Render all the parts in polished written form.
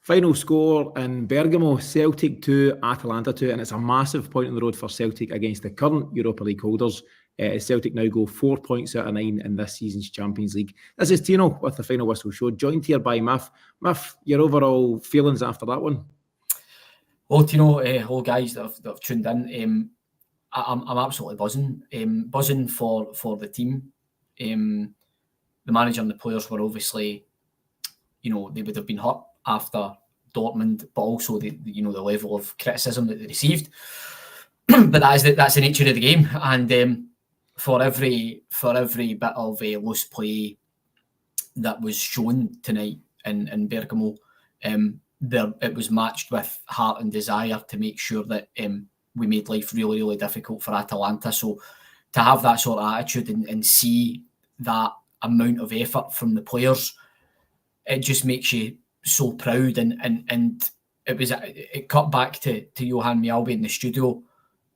Final score in Bergamo, Celtic 2, Atalanta 2, and it's a massive point on the road for Celtic against the current Europa League holders. Celtic now go 4 points out of 9 in this season's Champions League. This is Tino with the Final Whistle Show, joined here by Mif. Mif, your overall feelings after that one? Well, Tino, hello guys that have tuned in. I'm absolutely buzzing for the team. The manager and the players were obviously, they would have been hurt after Dortmund, but also the level of criticism that they received. But that's the nature of the game, and for every bit of loose play that was shown tonight in Bergamo, it was matched with heart and desire to make sure that we made life really, really difficult for Atalanta. So to have that sort of attitude and see that amount of effort from the players, it just makes you so proud. And it cut back to Johan Mjällby in the studio,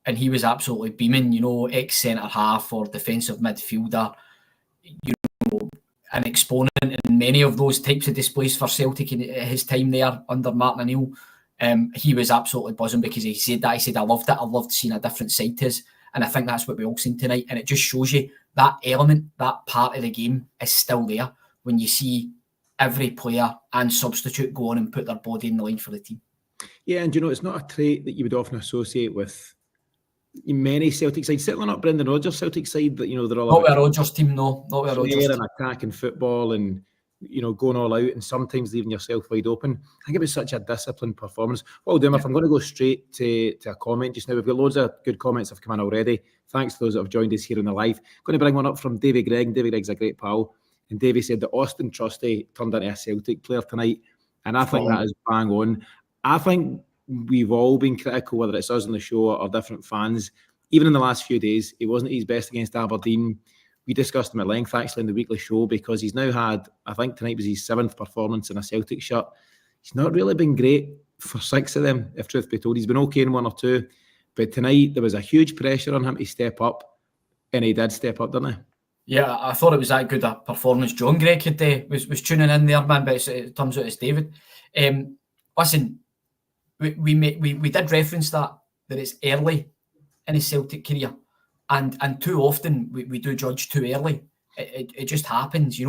and he was absolutely beaming, ex-centre half or defensive midfielder, an exponent in many of those types of displays for Celtic in his time there under Martin O'Neill. He was absolutely buzzing because he said, I loved it. I loved seeing a different side to us. And I think that's what we all seen tonight. And it just shows you that element, that part of the game is still there when you see every player and substitute go on and put their body in the line for the team. Yeah, and it's not a trait that you would often associate with many Celtic sides, certainly not Brendan Rodgers' Celtic side, but they're all not with a Rodgers team, no, not with a Rodgers team. And attacking football and going all out and sometimes leaving yourself wide open. I think it was such a disciplined performance. What I'll do, if I'm going to go straight to a comment just now, we've got loads of good comments that have come in already. Thanks to those that have joined us here in the live. I'm going to bring one up from Davy Gregg. Davy Gregg's a great pal. And Davy said that Austin Trusty turned into a Celtic player tonight. And I think that is bang on. I think we've all been critical, whether it's us on the show or different fans. Even in the last few days, he wasn't at his best against Aberdeen. We discussed him at length, actually, in the weekly show, because he's now had, I think tonight was his 7th performance in a Celtic shirt. He's not really been great for 6 of them, if truth be told. He's been okay in 1 or 2. But tonight, there was a huge pressure on him to step up. And he did step up, didn't he? Yeah, I thought it was that good a performance. John Gregg was tuning in there, man, but it turns out it's David. Listen, we did reference that it's early in his Celtic career, and too often we do judge too early. It just happens,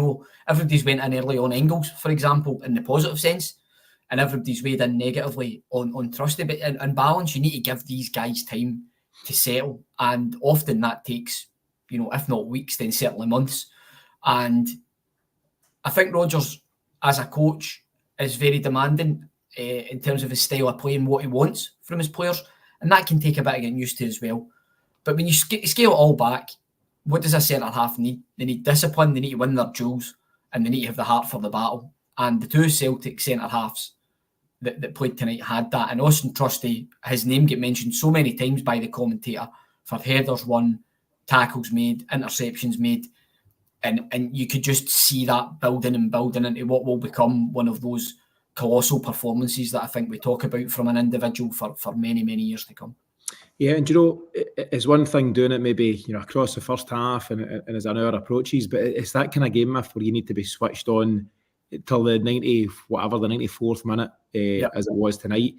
Everybody's went in early on Engels, for example, in the positive sense, and everybody's weighed in negatively on Trusty. But in balance, you need to give these guys time to settle, and often that takes, if not weeks, then certainly months. And I think Rodgers, as a coach, is very demanding in terms of his style of playing, what he wants from his players. And that can take a bit of getting used to as well. But when you scale it all back, what does a centre-half need? They need discipline, they need to win their duels, and they need to have the heart for the battle. And the 2 Celtic centre-halves that played tonight had that. And Austin Trusty, his name get mentioned so many times by the commentator for headers won, tackles made, interceptions made. And you could just see that building into what will become one of those colossal performances that I think we talk about from an individual for many, many years to come. Yeah, and it's one thing doing it maybe across the first half and as an hour approaches, but it's that kind of game where you need to be switched on till the 94th minute as it was tonight.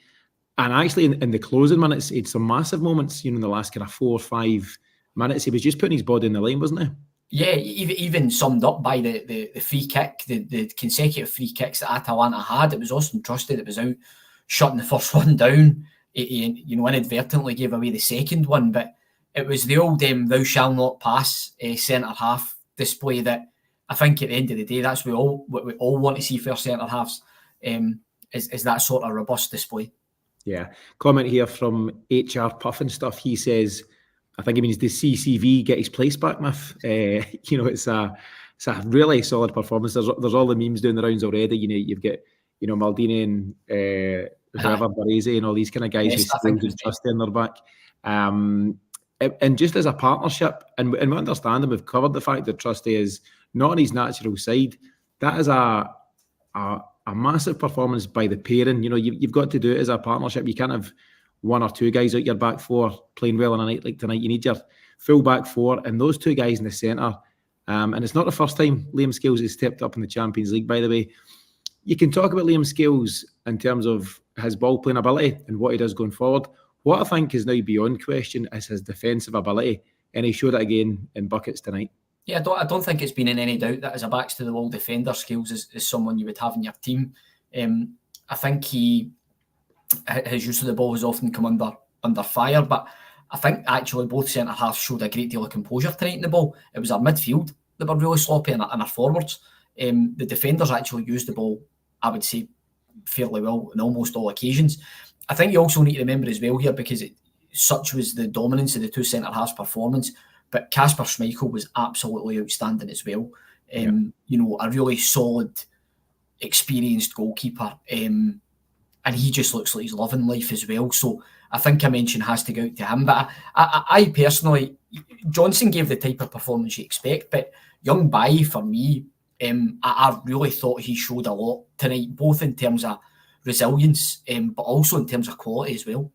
And actually in the closing minutes, he had some massive moments, in the last kind of 4 or 5 minutes. He was just putting his body in the line, wasn't he? Yeah, even summed up by the free kick, the consecutive free kicks that Atalanta had. It was Austin Trusty that was out shutting the first one down. He inadvertently gave away the second one, but it was the old thou shall not pass centre-half display that I think at the end of the day, that's what we all want to see for centre-halves, is that sort of robust display. Yeah. Comment here from HR Puff and stuff. He says, I think he means the CCV get his place back, Mif. It's a really solid performance. There's all the memes doing the rounds already. You've got Maldini and whoever, Baresi and all these kind of guys who still do Trusty in their back. And just as a partnership, and we understand and we've covered the fact that Trusty is not on his natural side. That is a massive performance by the pairing. You've got to do it as a partnership. You can't have 1 or 2 guys out your back 4 playing well on a night like tonight. You need your full back 4 and those 2 guys in the centre. And it's not the first time Liam Scales has stepped up in the Champions League, by the way. you can talk about Liam Scales in terms of his ball playing ability and what he does going forward. What I think is now beyond question is his defensive ability, and he showed it again in buckets tonight. Yeah, I don't think it's been in any doubt that as a backs to the wall defender, Scales is someone you would have in your team. I think his use of the ball has often come under fire, but I think actually both centre halves showed a great deal of composure tonight in the ball. It was our midfield that were really sloppy and our forwards. The defenders actually used the ball, I would say, fairly well on almost all occasions. I think you also need to remember as well here, because such was the dominance of the two centre halves' performance, but Kasper Schmeichel was absolutely outstanding as well. You know, a really solid, experienced goalkeeper, and he just looks like he's loving life as well. So I think a mention has to go out to him. But I personally, Johnson gave the type of performance you expect, but young Bai, for me, I really thought he showed a lot tonight, both in terms of resilience, but also in terms of quality as well.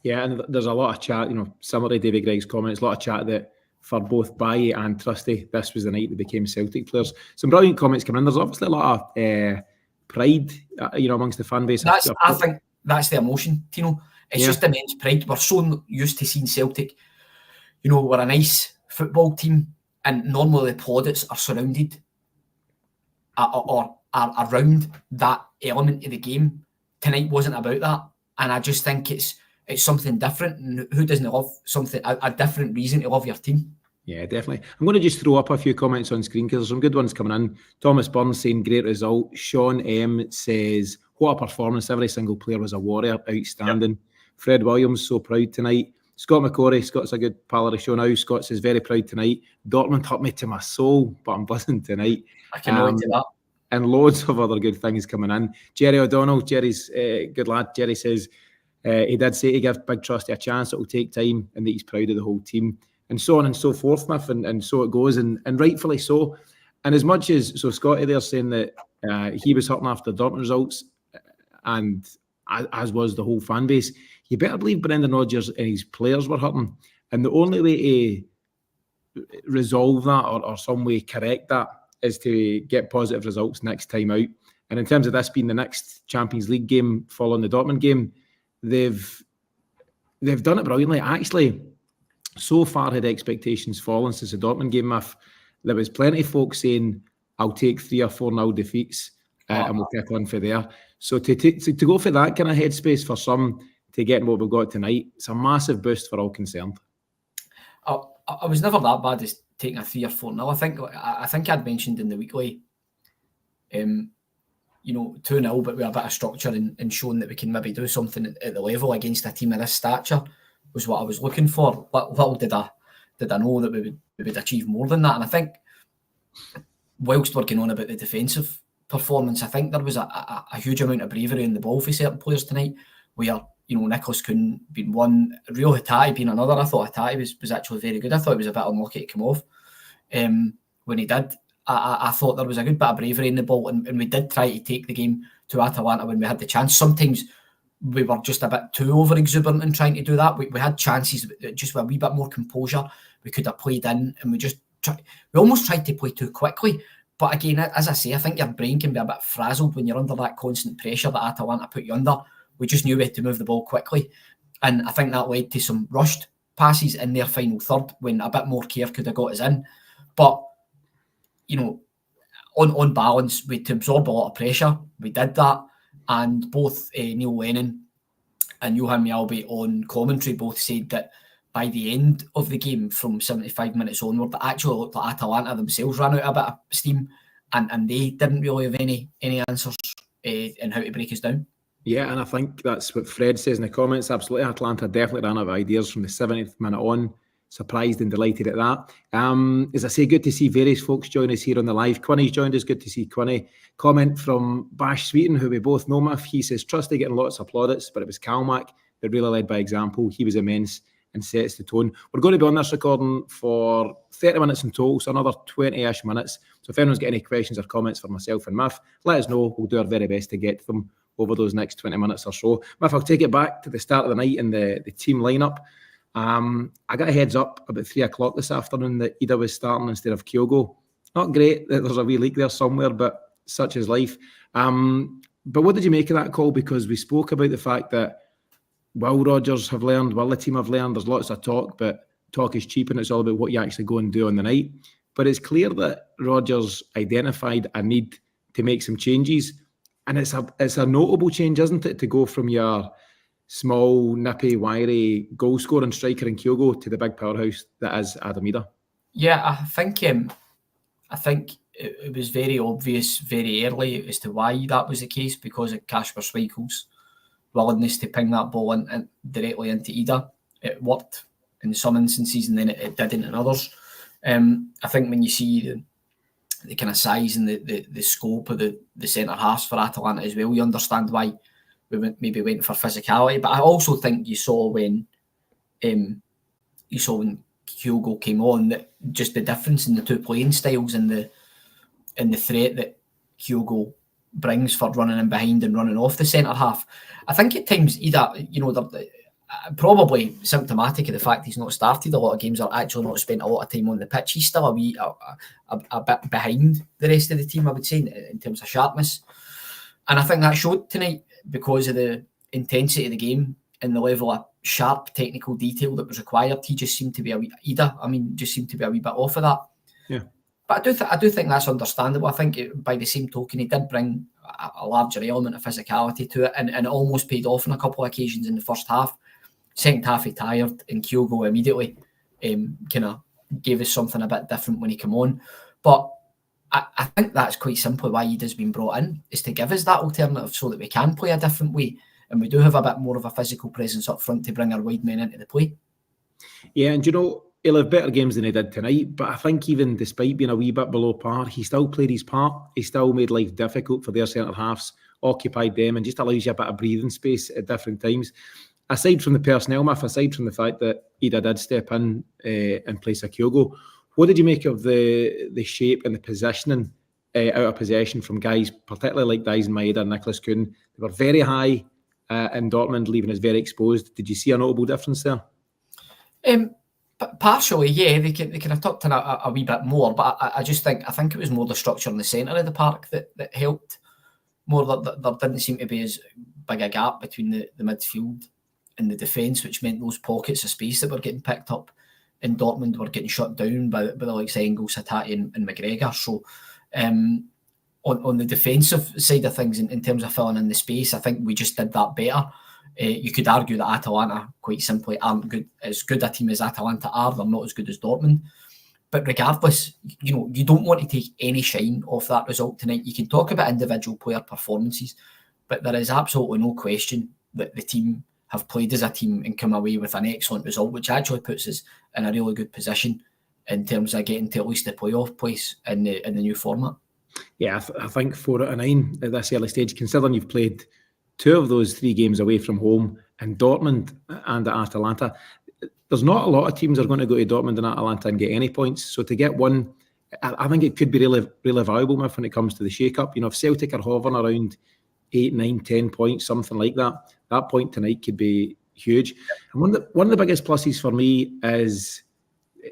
Yeah, and there's a lot of chat, you know, similar to David Gregg's comments, a lot of chat that for both Bai and Trusty, this was the night they became Celtic players. Some brilliant comments coming in. There's obviously a lot of pride, you know, amongst the fan base. I think that's the emotion, Tino. It's just immense pride. We're so used to seeing Celtic, you know, we're a nice football team, and normally the plaudits are surrounded or are around that element of the game. Tonight wasn't about that, and I just think it's something different. And who doesn't love something, a different reason to love your team? Yeah, definitely. I'm going to just throw up a few comments on screen because there's some good ones coming in. Thomas Burns saying, great result. Sean M says, what a performance. Every single player was a warrior. Outstanding. Yep. Fred Williams, so proud tonight. Scott McCorry, Scott's a good pal of the show now. Scott says, very proud tonight. Dortmund hurt me to my soul, but I'm buzzing tonight. I can relate to that. And loads of other good things coming in. Jerry O'Donnell, Jerry's good lad. Jerry says, he did say to give Big Trusty a chance. It will take time, and that he's proud of the whole team, and so on and so forth, Miff, and so it goes, and rightfully so. And as much as Scotty there saying that he was hurting after the Dortmund results, and as was the whole fan base, you better believe Brendan Rodgers and his players were hurting. And the only way to resolve that or some way correct that is to get positive results next time out. And in terms of this being the next Champions League game following the Dortmund game, they've done it brilliantly. Actually, so far had expectations fallen since the Dortmund game. There was plenty of folks saying, I'll take 3 or 4-0 defeats and we'll kick on for there. So to go for that kind of headspace for some to get what we've got tonight, it's a massive boost for all concerned. I was never that bad as taking a 3 or 4-0. I think I'd mentioned in the weekly, 2-0, but with a bit of structure and showing that we can maybe do something at the level against a team of this stature was what I was looking for. Little did I know that we would achieve more than that. And I think whilst we're going on about the defensive performance, I think there was a huge amount of bravery in the ball for certain players tonight, where Nicholas Kuhn being one, Rio Hatate being another. I thought Hatate was actually very good. I thought it was a bit unlucky to come off when he did. I thought there was a good bit of bravery in the ball, and we did try to take the game to Atalanta when we had the chance. Sometimes we were just a bit too over exuberant in trying to do that. We had chances, just with a wee bit more composure. We could have played in, and we almost tried to play too quickly. But again, as I say, I think your brain can be a bit frazzled when you're under that constant pressure that Atalanta put you under. We just knew we had to move the ball quickly, and I think that led to some rushed passes in their final third when a bit more care could have got us in. But on balance, we had to absorb a lot of pressure. We did that, and both Neil Lennon and Johan Mjällby on commentary both said that by the end of the game, from 75 minutes onward, it actually looked like Atalanta themselves ran out a bit of steam, and they didn't really have any answers in how to break us down. Yeah, and I think that's what Fred says in the comments. Absolutely, Atalanta definitely ran out of ideas from the 70th minute on. Surprised and delighted at that. As I say, good to see various folks join us here on the live. Quinny's joined us. Good to see Quinny. Comment from Bash Sweeten, who we both know, Miff. He says, Trusty getting lots of plaudits, but it was Kalmack that really led by example. He was immense and sets the tone. We're going to be on this recording for 30 minutes in total, so another 20-ish minutes. So if anyone's got any questions or comments for myself and Miff, let us know. We'll do our very best to get to them over those next 20 minutes or so. Miff, I'll take it back to the start of the night in the team lineup. I got a heads up about 3 o'clock this afternoon that Ida was starting instead of Kyogo. Not great that there's a wee leak there somewhere, but such is life. But what did you make of that call? Because we spoke about the fact that will Rodgers have learned, will the team have learned? There's lots of talk, but talk is cheap and it's all about what you actually go and do on the night. But it's clear that Rodgers identified a need to make some changes. And it's a notable change, isn't it, to go from your small, nippy, wiry goal-scoring striker in Kyogo to the big powerhouse that is Adam Ida. Yeah, I think it was very obvious very early as to why that was the case, because of Kasper Schmeichel's willingness to ping that ball in directly into Ida. It worked in some instances and then it didn't in others. I think when you see the kind of size and the scope of the centre halves for Atalanta as well, you understand why we maybe went for physicality. But I also think you saw when Kyogo came on, that just the difference in the two playing styles and the threat that Kyogo brings for running in behind and running off the centre half. I think at times Ida, probably symptomatic of the fact he's not started a lot of games or actually not spent a lot of time on the pitch. He's still a bit behind the rest of the team, I would say, in terms of sharpness. And I think that showed tonight because of the intensity of the game and the level of sharp technical detail that was required. He just seemed to be a wee bit off of that. Yeah. But I do think that's understandable. I think by the same token, he did bring a larger element of physicality to it, and it almost paid off on a couple of occasions in the first half. Second half, he tired, and Kyogo immediately kind of gave us something a bit different when he came on. But I think that's quite simply why Ida's been brought in, is to give us that alternative so that we can play a different way, and we do have a bit more of a physical presence up front to bring our wide men into the play. Yeah, and he'll have better games than he did tonight, but I think even despite being a wee bit below par, he still played his part. He still made life difficult for their centre-halves, occupied them, and just allows you a bit of breathing space at different times. Aside from the personnel, Mif, aside from the fact that Ida did step in place of Kyogo, what did you make of the shape and the positioning out of possession from guys, particularly like Dyson Maeda and Nicholas Kuhn? They were very high in Dortmund, leaving us very exposed. Did you see a notable difference there? Partially, yeah, they could have tucked in a wee bit more, but I think it was more the structure in the centre of the park that helped. More that there didn't seem to be as big a gap between the midfield and the defence, which meant those pockets of space that were getting picked up in Dortmund were getting shut down by the likes of Engels, Hatate and McGregor. So on the defensive side of things, in terms of filling in the space, I think we just did that better. You could argue that Atalanta, quite simply, aren't as good a team as Atalanta are. They're not as good as Dortmund. But regardless, you don't want to take any shine off that result tonight. You can talk about individual player performances, but there is absolutely no question that the team have played as a team and come away with an excellent result, which actually puts us in a really good position in terms of getting to at least the playoff place in the new format. Yeah, I think 4 out of 9 at this early stage, considering you've played 2 of those 3 games away from home in Dortmund and at Atalanta. There's not a lot of teams that are going to go to Dortmund and Atalanta and get any points. So to get one, I think it could be really, really valuable when it comes to the shake-up. If Celtic are hovering around 8, 9, 10 points, something like that, that point tonight could be huge. And one of the biggest pluses for me is,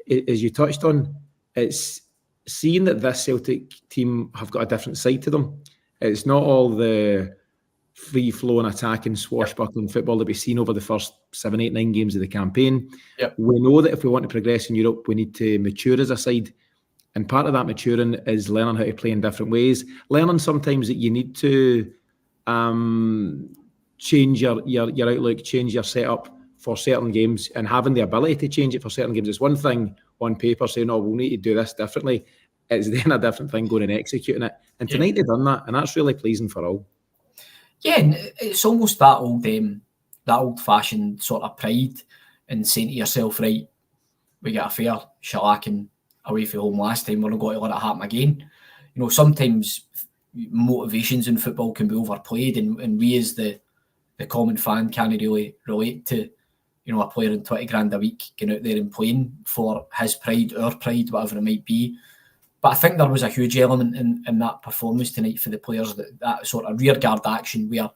as you touched on, it's seeing that this Celtic team have got a different side to them. It's not all the free-flowing, attacking, swashbuckling football that we've seen over the first 7, 8, 9 games of the campaign. Yep. We know that if we want to progress in Europe, we need to mature as a side. And part of that maturing is learning how to play in different ways. Learning sometimes that you need to change your outlook, change your setup for certain games, and having the ability to change it for certain games. It's one thing on paper saying, "Oh, we'll need to do this differently." It's then a different thing going and executing it. And tonight they've done that, and that's really pleasing for all. Yeah, and it's almost that old-fashioned sort of pride in saying to yourself, right, we got a fair shellacking away from home last time, we're not going to let it happen again. Sometimes motivations in football can be overplayed, and we as the common fan can't really relate to a player in 20 grand a week getting out there and playing for his pride, our pride, whatever it might be. But I think there was a huge element in that performance tonight for the players, that sort of rearguard action where,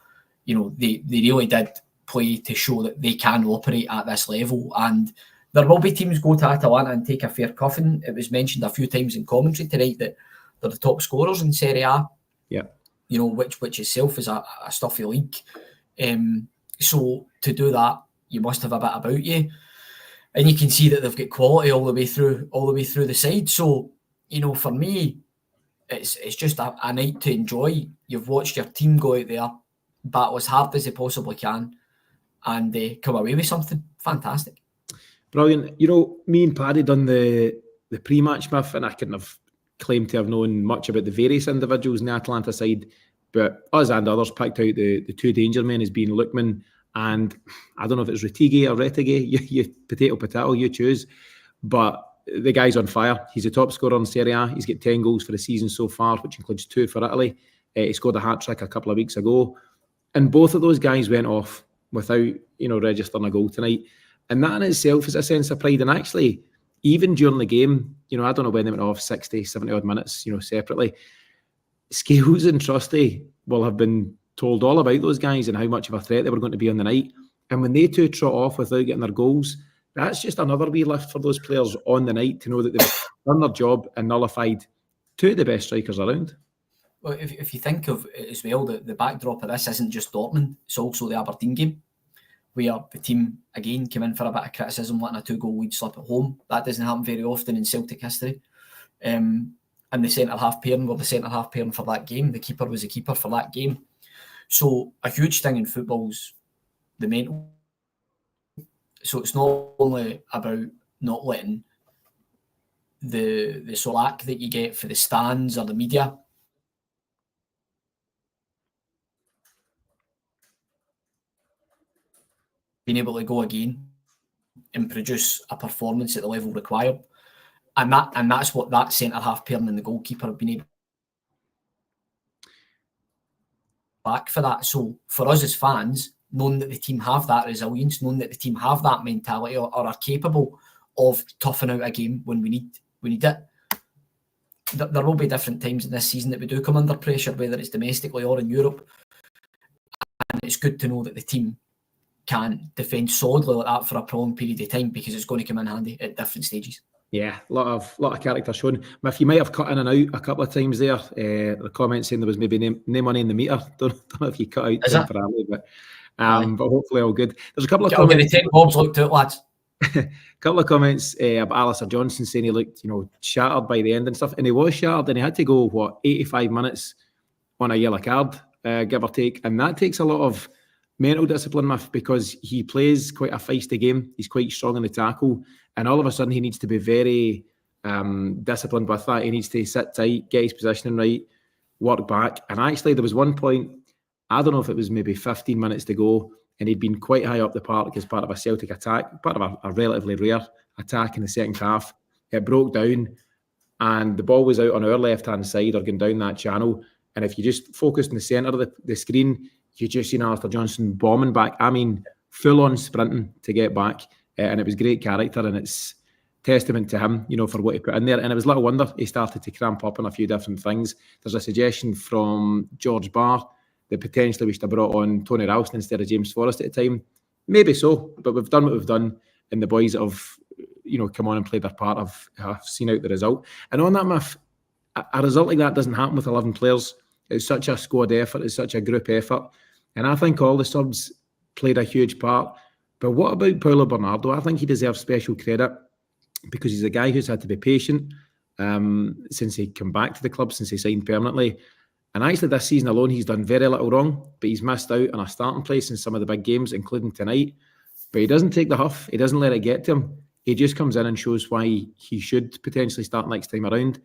they really did play to show that they can operate at this level. And there will be teams go to Atalanta and take a fair cuffing. It was mentioned a few times in commentary tonight that they're the top scorers in Serie A. Yeah. You know, which itself is a stuffy league. So to do that, you must have a bit about you, and you can see that they've got quality all the way through the side. So, you know, for me, it's just a night to enjoy. You've watched your team go out there, battle as hard as they possibly can, and they come away with something fantastic. Brilliant. You know, me and Paddy done the pre-match Miff, and I couldn't have claimed to have known much about the various individuals in the Atalanta side, but us and others picked out the two danger men as being Lookman and I don't know if it's Retigi or Retigi, you potato, you choose, but the guy's on fire. He's the top scorer in Serie A. He's got 10 goals for the season so far, which includes 2 for Italy. He scored a hat-trick a couple of weeks ago, and both of those guys went off without, registering a goal tonight. And that in itself is a sense of pride. And actually, even during the game, I don't know when they went off, 60, 70 odd minutes, separately. Scales and Trusty will have been told all about those guys and how much of a threat they were going to be on the night. And when they two trot off without getting their goals, that's just another wee lift for those players on the night to know that they've done their job and nullified 2 of the best strikers around. Well, if you think of it as well, the backdrop of this isn't just Dortmund, it's also the Aberdeen game, where the team, again, came in for a bit of criticism, letting a 2-goal lead slip at home. That doesn't happen very often in Celtic history. And the centre-half pairing were the centre-half pairing for that game. The keeper was the keeper for that game. So a huge thing in football's the mental. So it's not only about not letting the slack that you get for the stands or the media. Being able to go again and produce a performance at the level required. And that's what that centre-half pairing and the goalkeeper have been able back for that. So for us as fans, knowing that the team have that resilience, knowing that the team have that mentality or are capable of toughing out a game when we need it. There will be different times in this season that we do come under pressure, whether it's domestically or in Europe. And it's good to know that the team can defend solidly like that for a prolonged period of time, because it's going to come in handy at different stages. Yeah, a lot of character shown. If you might have cut in and out a couple of times there, the comments saying there was maybe no money in the meter. Don't know if you cut out temporarily, but hopefully all good. There's a couple of comments. The 10 bobs looked out, lads. A couple of comments about Alistair Johnson saying he looked, shattered by the end and stuff, and he was shattered, and he had to go 85 minutes on a yellow card, give or take, and that takes a lot of mental discipline, because he plays quite a feisty game. He's quite strong in the tackle, and all of a sudden he needs to be very disciplined with that. He needs to sit tight, get his positioning right, work back. And actually, there was one point, I don't know if it was maybe 15 minutes to go, and he'd been quite high up the park as part of a Celtic attack, part of a relatively rare attack in the second half. It broke down, and the ball was out on our left-hand side or going down that channel. And if you just focused in the centre of the screen, you just seen Alistair Johnson bombing back. I mean, full-on sprinting to get back. And it was great character, and it's testament to him, for what he put in there. And it was little wonder he started to cramp up on a few different things. There's a suggestion from George Barr that potentially we should have brought on Tony Ralston instead of James Forrest at the time. Maybe so, but we've done what we've done, and the boys that have, come on and played their part have seen out the result. And on that, Miff, a result like that doesn't happen with 11 players. It's such a squad effort. It's such a group effort. And I think all the subs played a huge part. But what about Paulo Bernardo? I think he deserves special credit, because he's a guy who's had to be patient since he came back to the club, since he signed permanently. And actually this season alone, he's done very little wrong, but he's missed out on a starting place in some of the big games, including tonight. But he doesn't take the huff. He doesn't let it get to him. He just comes in and shows why he should potentially start next time around.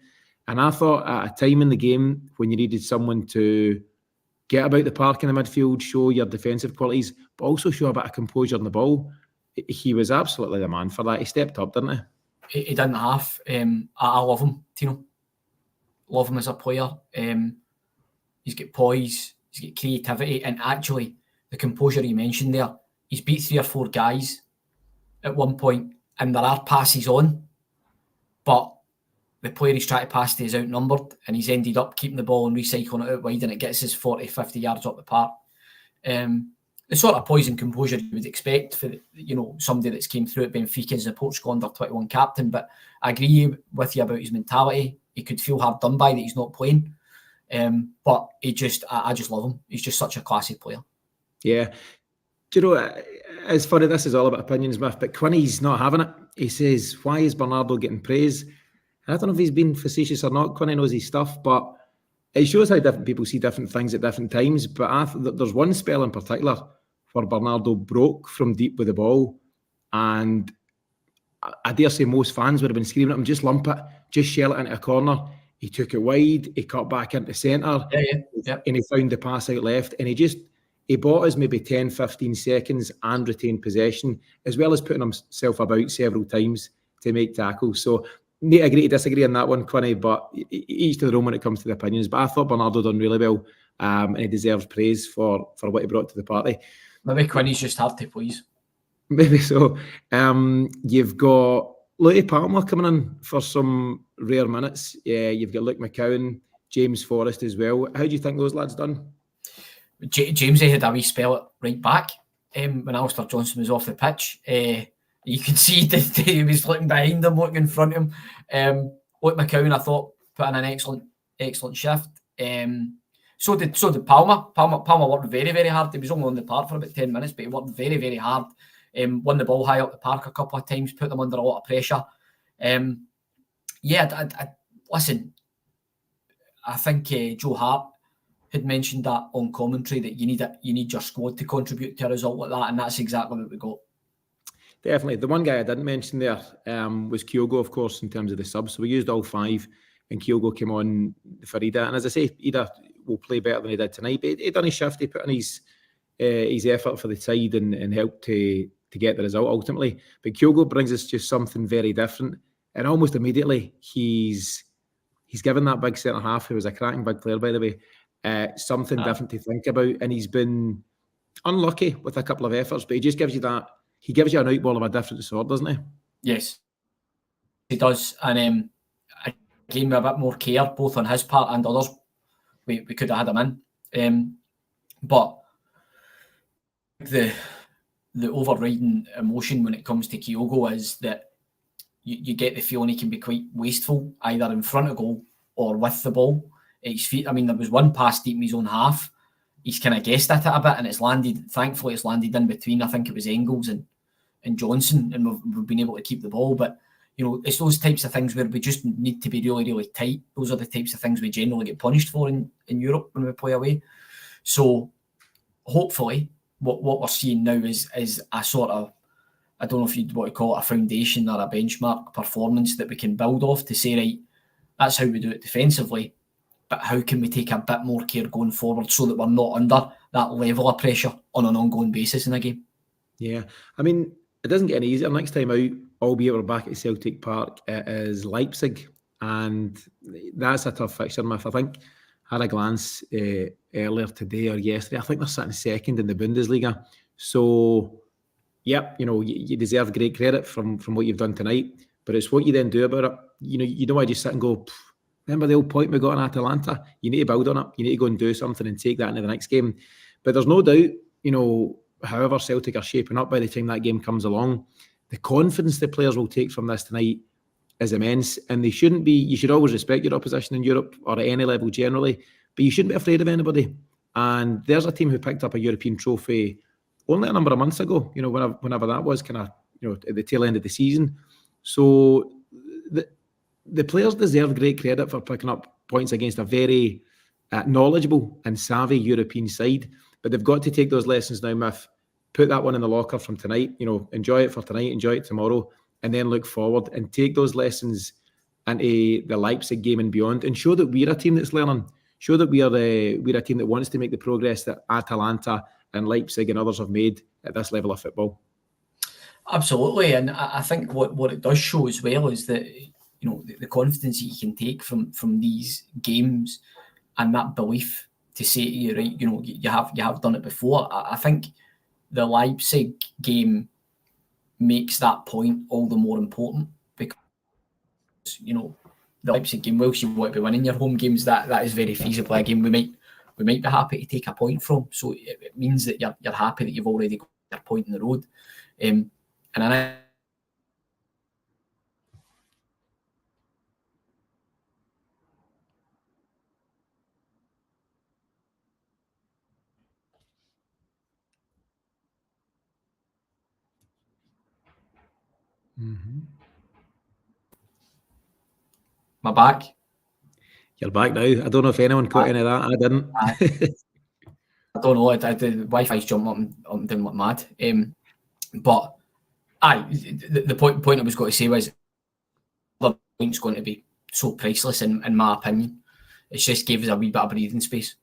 And I thought at a time in the game when you needed someone to get about the park in the midfield, show your defensive qualities, but also show a bit of composure on the ball, he was absolutely the man for that. He stepped up, didn't he? He didn't half. I love him, Tino. Love him as a player. He's got poise, he's got creativity, and actually the composure you mentioned there, he's beat 3 or 4 guys at one point, and there are passes on, but the player he's trying to pass to is outnumbered, and he's ended up keeping the ball and recycling it out wide, and it gets us 40, 50 yards up the park. The sort of poise and composure you would expect for somebody that's came through at Benfica as a Portugal under-21 captain. But I agree with you about his mentality. He could feel hard done by that he's not playing. But I just love him. He's just such a classy player. Yeah. Do you know, it's funny, this is all about opinions, Mif, but Quinny's not having it. He says, why is Bernardo getting praise? I don't know if he's been facetious or not. Quinny knows his stuff, but it shows how different people see different things at different times. But there's one spell in particular where Bernardo broke from deep with the ball, and I dare say most fans would have been screaming at him, just lump it, just shell it into a corner. He took it wide, he cut back into centre, and he found the pass out left, and he bought us maybe 10, 15 seconds and retained possession, as well as putting himself about several times to make tackles. So, I agree to disagree on that one, Quinny, but each to their own when it comes to the opinions. But I thought Bernardo done really well, and he deserves praise for what he brought to the party. Maybe Quinny's just hard to please. Maybe so. You've got Louis Palmer coming in for some rare minutes. Yeah, you've got Luke McCowan, James Forrest as well. How do you think those lads done? Jamesy had a wee spell at right back when Alistair Johnson was off the pitch. You could see that he was looking behind him, looking in front of him. Luke McCowan, I thought, put in an excellent shift. So did Palmer. Palmer worked very, very hard. He was only on the park for about 10 minutes, but he worked very, very hard. Won the ball high up the park a couple of times, put them under a lot of pressure. Listen, I think Joe Hart had mentioned that on commentary, that you need your squad to contribute to a result like that, and that's exactly what we got. Definitely. The one guy I didn't mention there was Kyogo, of course, in terms of the subs. So we used all 5, and Kyogo came on for Ida. And as I say, Ida will play better than he did tonight. But he done his shift. He put in his effort for the side and helped to get the result ultimately. But Kyogo brings us just something very different. And almost immediately, he's given that big centre half, who was a cracking big player, by the way, something different to think about. And he's been unlucky with a couple of efforts, but he just gives you that. He gives you an outball of a different sort, doesn't he? Yes, he does. And again, with a bit more care, both on his part and others, we could have had him in. But the overriding emotion when it comes to Kyogo is that you get the feeling he can be quite wasteful, either in front of goal or with the ball at his feet. I mean, there was one pass deep in his own half. He's kind of guessed at it a bit, and thankfully it's landed in between. I think it was Engels and Johnson, and we've been able to keep the ball. But, you know, it's those types of things where we just need to be really, really tight. Those are the types of things we generally get punished for in Europe when we play away. So hopefully what we're seeing now is a sort of, I don't know if you'd want to call it a foundation or a benchmark performance that we can build off to say, right, that's how we do it defensively, but how can we take a bit more care going forward so that we're not under that level of pressure on an ongoing basis in a game? Yeah, I mean, it doesn't get any easier next time out, albeit we're back at Celtic Park. It is Leipzig, and that's a tough fixture, Mif. I think I had a glance earlier today or yesterday. I think they're sitting second in the Bundesliga. So, yep, you know, you deserve great credit from what you've done tonight, but it's what you then do about it. You know, I just sit and go, remember the old point we got in Atalanta? You need to build on it. You need to go and do something and take that into the next game. But there's no doubt, you know, however Celtic are shaping up by the time that game comes along, the confidence the players will take from this tonight is immense. And you should always respect your opposition in Europe or at any level generally, but you shouldn't be afraid of anybody. And there's a team who picked up a European trophy only a number of months ago, you know, whenever that was, kind of, you know, at the tail end of the season. So the players deserve great credit for picking up points against a very knowledgeable and savvy European side. But they've got to take those lessons now, Mif. Put that one in the locker from tonight. You know, enjoy it for tonight, enjoy it tomorrow, and then look forward and take those lessons into the Leipzig game and beyond, and show that we're a team that's learning. Show that we're a team that wants to make the progress that Atalanta and Leipzig and others have made at this level of football. Absolutely, and I think what it does show as well is that, you know, the confidence that you can take from these games and that belief to say to you, right, you know, you have done it before. I think the Leipzig game makes that point all the more important, because, you know, the Leipzig game, whilst you want to be winning your home games, that is very feasibly a game we might be happy to take a point from. So it means that you're happy that you've already got your point in the road. And I My back. You're back now. I don't know if anyone caught any of that. I didn't. I don't know. The Wi-Fi's jumping up and down like mad. But the point I was going to say was the point's going to be so priceless in my opinion. It's just gave us a wee bit of breathing space.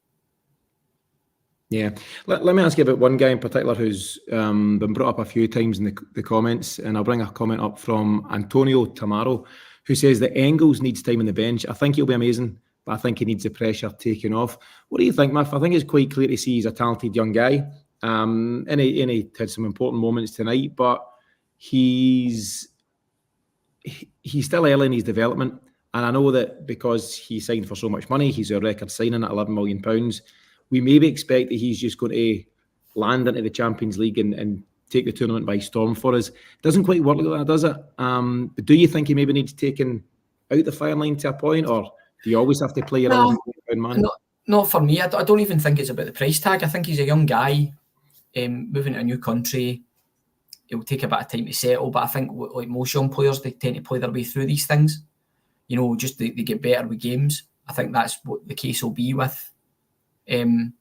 Yeah. Let me ask you about one guy in particular who's been brought up a few times in the comments, and I'll bring a comment up from Antonio Tamaro, who says that Engels needs time on the bench. I think he'll be amazing, but I think he needs the pressure taken off. What do you think, Mif? I think it's quite clear to see he's a talented young guy. And he had some important moments tonight, but he's still early in his development. And I know that because he signed for so much money, he's a record signing at £11 million. We maybe expect that he's just going to land into the Champions League and take the tournament by storm for us. It doesn't quite work like that, does it? But do you think he maybe needs taken out the firing line to a point, or do you always have to play your £11 million man? Not for me. I don't even think it's about the price tag. I think he's a young guy moving to a new country. It'll take a bit of time to settle, but I think like most young players, they tend to play their way through these things. You know, just they get better with games. I think that's what the case will be with Arne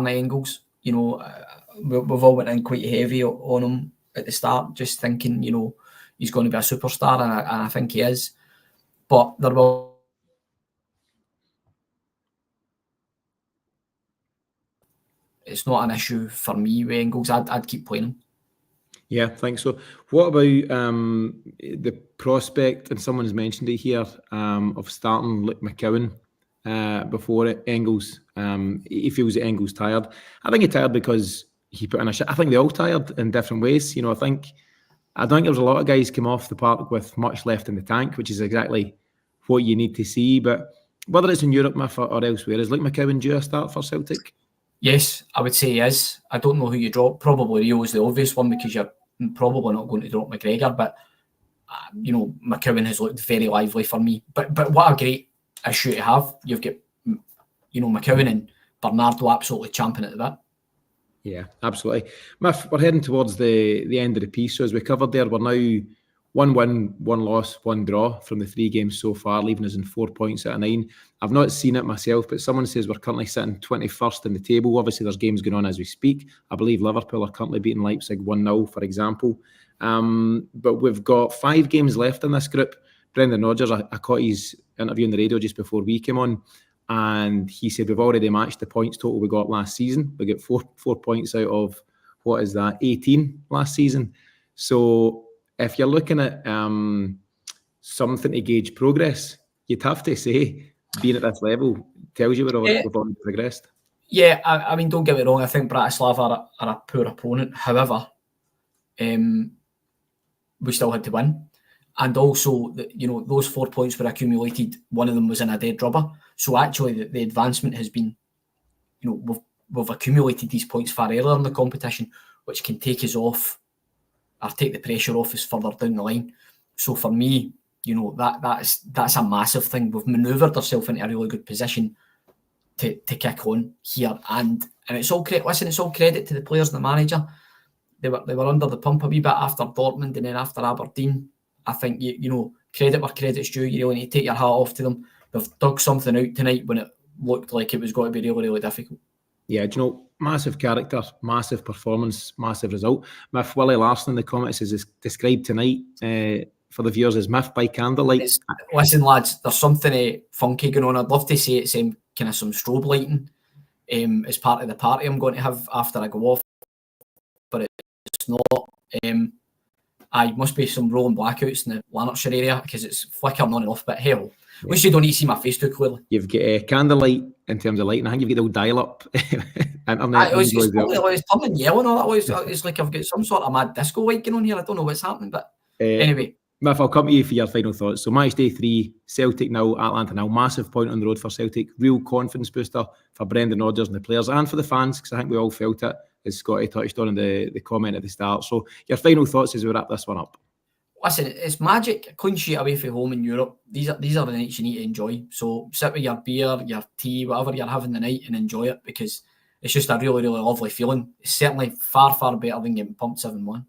Engels. You know, we've all went in quite heavy on him at the start, just thinking, you know, he's going to be a superstar, and I think he is. But there will. It's not an issue for me with Engels. I'd keep playing him. Yeah, I think so. What about the prospect, and someone's mentioned it here, of starting Luke McCowan before Engels? He feels that Engels tired. I think he's tired because he put in a shit. I think they're all tired in different ways. You know, I don't think there's a lot of guys come off the park with much left in the tank, which is exactly what you need to see. But whether it's in Europe or elsewhere, is Luke McCowan due a start for Celtic? Yes, I would say he is. I don't know who you drop. Probably Rio is the obvious one because you're probably not going to drop McGregor. But you know, McCowan has looked very lively for me. But what a great issue to have. You've got, you know, McCowan and Bernardo absolutely champing at the bit. Yeah, absolutely. Mif, we're heading towards the end of the piece. So as we covered there, we're now 1 win, 1 loss, 1 draw from the 3 games so far, leaving us in 4 points out of 9. I've not seen it myself, but someone says we're currently sitting 21st in the table. Obviously, there's games going on as we speak. I believe Liverpool are currently beating Leipzig 1-0, for example. But we've got 5 games left in this group. Brendan Rodgers, I caught his interview on the radio just before we came on, and he said we've already matched the points total we got last season. We get 4 points out of, 18 last season. So if you're looking at something to gauge progress, you'd have to say being at this level tells you we've already progressed. Yeah, I mean, don't get me wrong. I think Bratislava are a poor opponent. However, we still had to win. And also, you know, those 4 points were accumulated. One of them was in a dead rubber. So actually, the advancement has been, you know, we've accumulated these points far earlier in the competition, which can take us off or take the pressure off us further down the line. So for me, you know, that's a massive thing. We've manoeuvred ourselves into a really good position to kick on here, and it's all credit. Listen, it's all credit to the players and the manager. They were under the pump a wee bit after Dortmund and then after Aberdeen. I think you know, credit where credit's due. You really need to take your hat off to them. They've dug something out tonight when it looked like it was going to be really, really difficult. Yeah, do you know, massive character, massive performance, massive result. Mif, Willie Larson in the comments has described tonight for the viewers as Mif by candlelight. Listen, lads, there's something funky going on. I'd love to say it's kind of some strobe lighting as part of the party I'm going to have after I go off, but it's not. Must be some rolling blackouts in the Lanarkshire area because it's flickering on and off, but hell, at least you don't need to see my face too clearly. You've got candlelight in terms of lighting. I think you've got the old dial-up internet. It's turning yellow and all that. It's like I've got some sort of mad disco light going on here. I don't know what's happening, but anyway. Mif, I'll come to you for your final thoughts. So match day 3, Celtic now, Atalanta now. Massive point on the road for Celtic. Real confidence booster for Brendan Rodgers and the players and for the fans, because I think we all felt it, as Scotty touched on in the comment at the start. So your final thoughts as we wrap this one up. Listen, it's magic. Clean sheet away from home in Europe. These are the nights you need to enjoy. So sit with your beer, your tea, whatever you're having the night, and enjoy it, because it's just a really, really lovely feeling. It's certainly far, far better than getting pumped 7-1.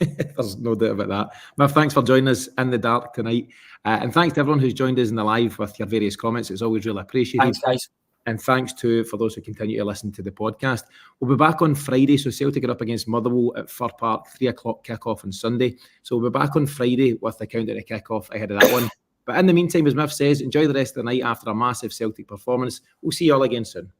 There's no doubt about that. Mif, thanks for joining us in the dark tonight. And thanks to everyone who's joined us in the live with your various comments. It's always really appreciated. Thanks, guys. And thanks for those who continue to listen to the podcast. We'll be back on Friday. So Celtic are up against Motherwell at Fir Park, 3 o'clock kickoff on Sunday. So we'll be back on Friday with the countdown to kickoff ahead of that one. But in the meantime, as Mif says, enjoy the rest of the night after a massive Celtic performance. We'll see you all again soon.